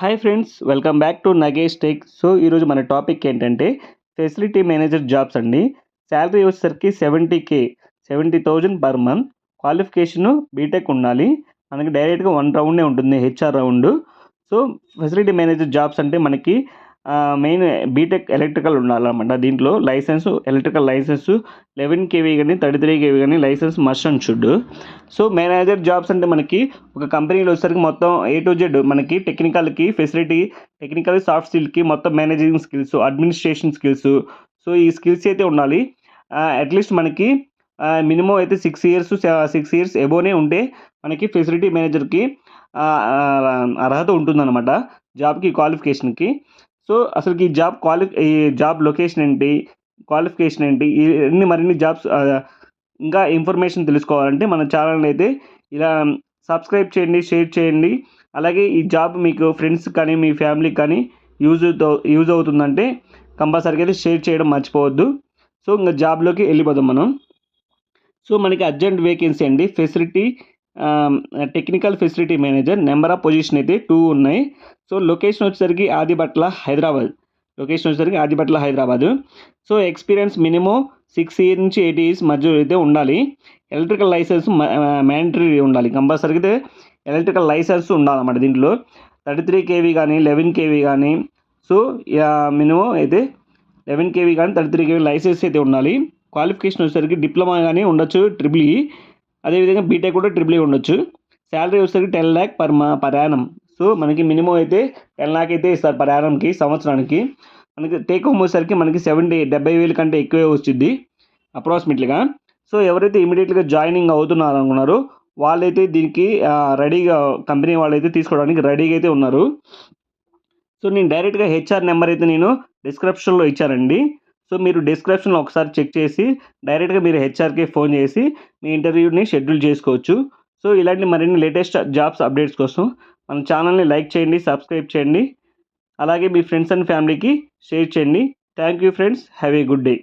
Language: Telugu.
Hi friends, welcome back to Nagesh tech. So ఈరోజు మన టాపిక్ ఏంటంటే ఫెసిలిటీ మేనేజర్ జాబ్స్ అండి. శాలరీ వచ్చేసరికి 70,000 పర్ మంత్. క్వాలిఫికేషను బీటెక్ ఉండాలి. మనకి డైరెక్ట్గా 1 రౌండే ఉంటుంది, HR round. So facility manager jobs అంటే మనకి మెయిన్ బీటెక్ ఎలక్ట్రికల్ ఉండాలన్నమాట. దీంట్లో ఎలక్ట్రికల్ లైసెన్సు 11 కేవీ కానీ 33 కేవీ కానీ licence must and should. So manager jobs అంటే మనకి ఒక కంపెనీలో వచ్చేసరికి మొత్తం A to Z మనకి టెక్నికల్ సాఫ్ట్ స్కిల్కి మొత్తం managing skills, administration skills. So ఈ స్కిల్స్ అయితే ఉండాలి. అట్లీస్ట్ మనకి మినిమం అయితే 6 ఇయర్స్ ఎబోనే ఉంటే మనకి ఫెసిలిటీ మేనేజర్కి అర్హత ఉంటుందన్నమాట, జాబ్కి క్వాలిఫికేషన్కి. సో అసలు ఈ జాబ్ లొకేషన్ ఏంటి, క్వాలిఫికేషన్ ఏంటి, మరిన్ని జాబ్స్ ఇంకా ఇన్ఫర్మేషన్ తెలుసుకోవాలంటే మన ఛానల్ని అయితే ఇలా సబ్స్క్రైబ్ చేయండి, షేర్ చేయండి. అలాగే ఈ జాబ్ మీకు ఫ్రెండ్స్ కానీ మీ ఫ్యామిలీకి కానీ యూజ్ అవుతుందంటే కంపల్సరీగా అయితే షేర్ చేయడం మర్చిపోవద్దు. సో ఇంకా జాబ్లోకి వెళ్ళిపోదాం మనం. సో మనకి అర్జెంట్ వేకెన్సీ అండి, technical facility manager. Number of position అయితే 2 ఉన్నాయి. సో లొకేషన్ వచ్చేసరికి Adibatla Hyderabad. So experience minimum 6 years నుంచి 8 ఇయర్స్ మధ్య అయితే ఉండాలి. ఎలక్ట్రికల్ లైసెన్స్ మ్యాండటరీ ఉండాలి, కంపల్సరీ అయితే ఎలక్ట్రికల్ లైసెన్స్ ఉండాలన్నమాట. దీంట్లో 33 కేవీ కానీ 11 కేవీ కానీ, సో మినిమం అయితే 11 కేవీ కానీ 33 కేవీ లైసెన్స్ అయితే ఉండాలి. క్వాలిఫికేషన్ వచ్చేసరికి డిప్లొమా కానీ ఉండొచ్చు, ట్రిపుల్ ఈ, అదేవిధంగా బీటెక్ కూడా ట్రిపుల్ ఈ ఉండొచ్చు. శాలరీ వచ్చేసరికి 10 lakh పర్ యానం. సో మనకి మినిమం అయితే 10 lakh అయితే ఇస్తారు పర్ యానంకి, సంవత్సరానికి. మనకి టేక్ హోమ్ వచ్చేసరికి మనకి 70,000 కంటే ఎక్కువే వచ్చింది అప్రాక్సిమేట్లీగా. సో ఎవరైతే ఇమీడియట్గా జాయినింగ్ అవుతున్నారు అనుకున్నారో వాళ్ళైతే దీనికి రెడీగా, కంపెనీ వాళ్ళైతే తీసుకోవడానికి రెడీగా అయితే ఉన్నారు. సో నేను డైరెక్ట్గా హెచ్ఆర్ నెంబర్ అయితే నేను డిస్క్రిప్షన్లో ఇచ్చానండి. సో మీరు డిస్క్రిప్షన్లో ఒకసారి చెక్ చేసి డైరెక్ట్గా మీరు హెచ్ఆర్కి ఫోన్ చేసి మీ ఇంటర్వ్యూని షెడ్యూల్ చేసుకోవచ్చు. సో ఇలాంటి మరిన్ని లేటెస్ట్ జాబ్స్ అప్డేట్స్ కోసం మన ఛానల్ని లైక్ చేయండి, సబ్స్క్రైబ్ చేయండి. అలాగే మీ ఫ్రెండ్స్ అండ్ ఫ్యామిలీకి షేర్ చేయండి. Thank you friends, have a good day.